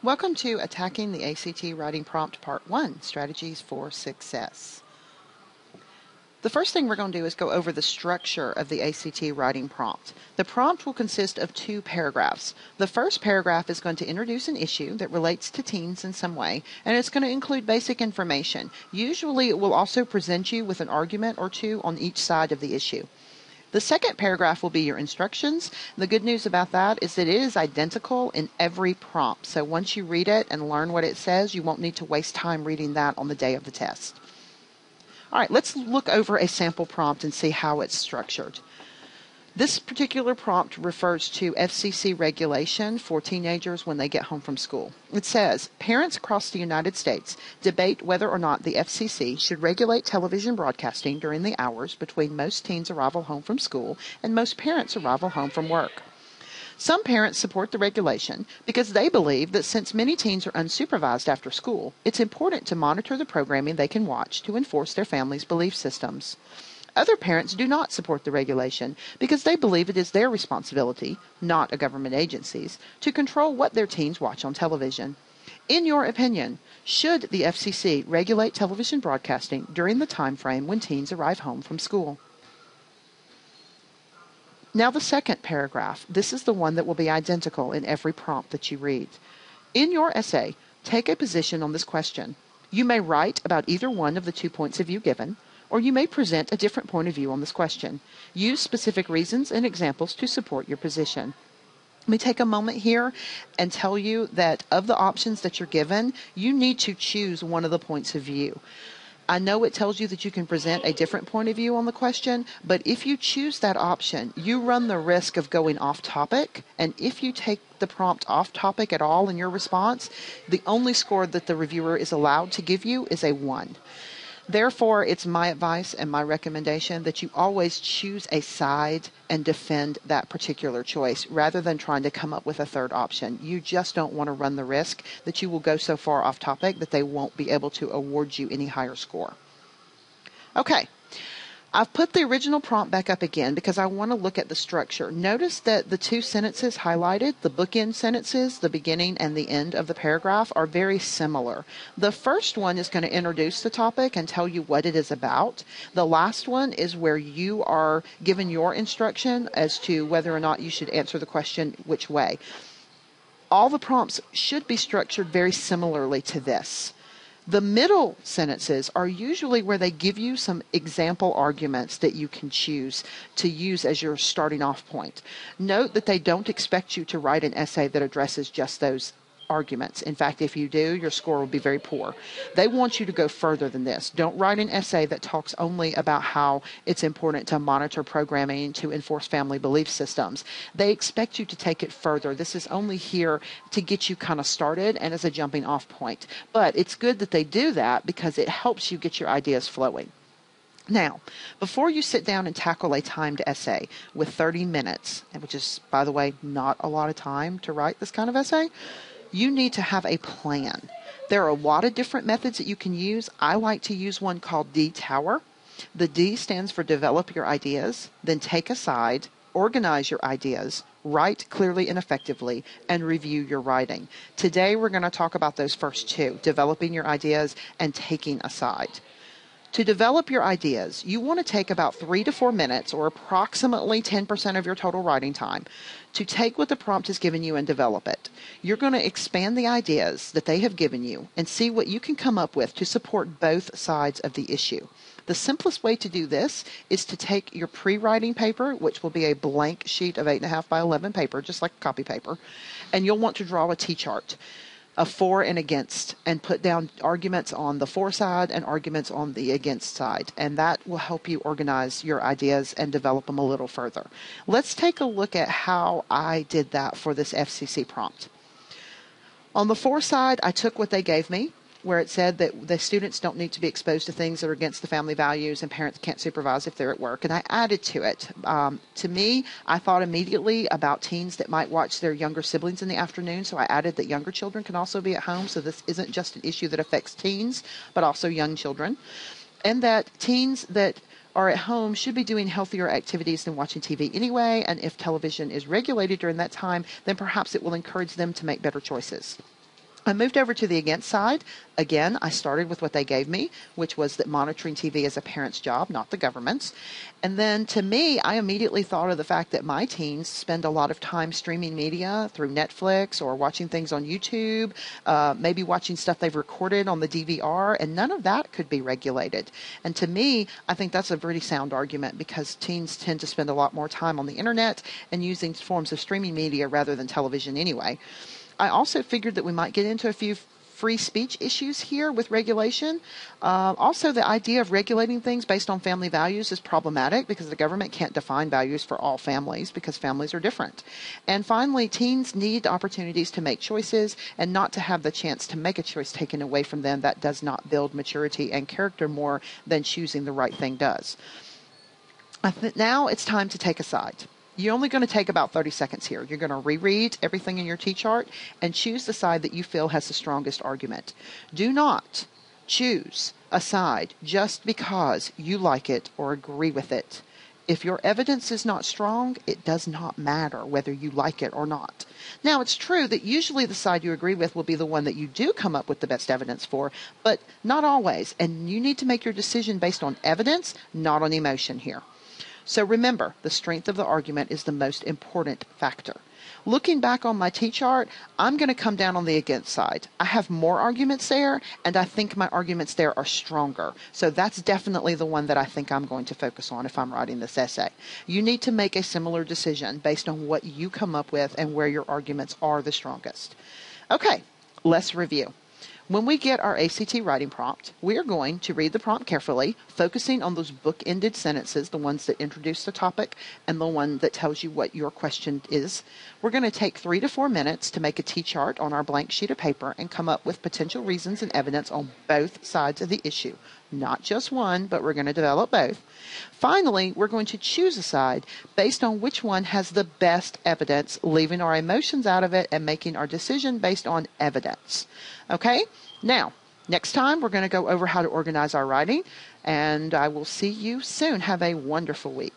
Welcome to Attacking the ACT Writing Prompt Part 1, Strategies for Success. The first thing we're going to do is go over the structure of the ACT writing prompt. The prompt will consist of 2 paragraphs. The first paragraph is going to introduce an issue that relates to teens in some way, and it's going to include basic information. Usually it will also present you with an argument or 2 on each side of the issue. The second paragraph will be your instructions. The good news about that is that it is identical in every prompt. So once you read it and learn what it says, you won't need to waste time reading that on the day of the test. All right, let's look over a sample prompt and see how it's structured. This particular prompt refers to FCC regulation for teenagers when they get home from school. It says, parents across the United States debate whether or not the FCC should regulate television broadcasting during the hours between most teens' arrival home from school and most parents' arrival home from work. Some parents support the regulation because they believe that since many teens are unsupervised after school, it's important to monitor the programming they can watch to enforce their family's belief systems. Other parents do not support the regulation because they believe it is their responsibility, not a government agency's, to control what their teens watch on television. In your opinion, should the FCC regulate television broadcasting during the time frame when teens arrive home from school? Now the second paragraph. This is the one that will be identical in every prompt that you read. In your essay, take a position on this question. You may write about either one of the 2 points of view given, or you may present a different point of view on this question. Use specific reasons and examples to support your position. Let me take a moment here and tell you that of the options that you're given, you need to choose one of the points of view. I know it tells you that you can present a different point of view on the question, but if you choose that option, you run the risk of going off topic, and if you take the prompt off topic at all in your response, the only score that the reviewer is allowed to give you is a 1. Therefore, it's my advice and my recommendation that you always choose a side and defend that particular choice rather than trying to come up with a third option. You just don't want to run the risk that you will go so far off topic that they won't be able to award you any higher score. Okay. I've put the original prompt back up again because I want to look at the structure. Notice that the 2 sentences highlighted, the bookend sentences, the beginning and the end of the paragraph, are very similar. The first one is going to introduce the topic and tell you what it is about. The last one is where you are given your instruction as to whether or not you should answer the question which way. All the prompts should be structured very similarly to this. The middle sentences are usually where they give you some example arguments that you can choose to use as your starting off point. Note that they don't expect you to write an essay that addresses just those arguments. In fact, if you do, your score will be very poor. They want you to go further than this. Don't write an essay that talks only about how it's important to monitor programming to enforce family belief systems. They expect you to take it further. This is only here to get you kind of started and as a jumping off point. But it's good that they do that because it helps you get your ideas flowing. Now, before you sit down and tackle a timed essay with 30 minutes, which is, by the way, not a lot of time to write this kind of essay, you need to have a plan. There are a lot of different methods that you can use. I like to use one called D-Tower. The D stands for develop your ideas, then take a side, organize your ideas, write clearly and effectively, and review your writing. Today we're going to talk about those first 2, developing your ideas and taking a side. To develop your ideas, you want to take about 3 to 4 minutes, or approximately 10% of your total writing time, to take what the prompt has given you and develop it. You're going to expand the ideas that they have given you and see what you can come up with to support both sides of the issue. The simplest way to do this is to take your pre-writing paper, which will be a blank sheet of 8.5 by 11 paper, just like copy paper, and you'll want to draw a T-chart of for and against, and put down arguments on the for side and arguments on the against side. And that will help you organize your ideas and develop them a little further. Let's take a look at how I did that for this FCC prompt. On the for side, I took what they gave me, where it said that the students don't need to be exposed to things that are against the family values and parents can't supervise if they're at work. And I added to it. To me, I thought immediately about teens that might watch their younger siblings in the afternoon. So I added that younger children can also be at home. So this isn't just an issue that affects teens, but also young children. And that teens that are at home should be doing healthier activities than watching TV anyway. And if television is regulated during that time, then perhaps it will encourage them to make better choices. I moved over to the against side. Again, I started with what they gave me, which was that monitoring TV is a parent's job, not the government's. And then to me, I immediately thought of the fact that my teens spend a lot of time streaming media through Netflix or watching things on YouTube, maybe watching stuff they've recorded on the DVR, and none of that could be regulated. And to me, I think that's a pretty sound argument because teens tend to spend a lot more time on the internet and using forms of streaming media rather than television anyway. I also figured that we might get into a few free speech issues here with regulation. Also, the idea of regulating things based on family values is problematic because the government can't define values for all families because families are different. And finally, teens need opportunities to make choices and not to have the chance to make a choice taken away from them that does not build maturity and character more than choosing the right thing does. Now it's time to take a side. You're only going to take about 30 seconds here. You're going to reread everything in your T-chart and choose the side that you feel has the strongest argument. Do not choose a side just because you like it or agree with it. If your evidence is not strong, it does not matter whether you like it or not. Now, it's true that usually the side you agree with will be the one that you do come up with the best evidence for, but not always. And you need to make your decision based on evidence, not on emotion here. So remember, the strength of the argument is the most important factor. Looking back on my T-chart, I'm going to come down on the against side. I have more arguments there, and I think my arguments there are stronger. So that's definitely the one that I think I'm going to focus on if I'm writing this essay. You need to make a similar decision based on what you come up with and where your arguments are the strongest. Okay, let's review. When we get our ACT writing prompt, we are going to read the prompt carefully, focusing on those book-ended sentences, the ones that introduce the topic and the one that tells you what your question is. We're going to take 3 to 4 minutes to make a T-chart on our blank sheet of paper and come up with potential reasons and evidence on both sides of the issue. Not just one, but we're going to develop both. Finally, we're going to choose a side based on which one has the best evidence, leaving our emotions out of it and making our decision based on evidence. Okay? Now, next time we're going to go over how to organize our writing, and I will see you soon. Have a wonderful week.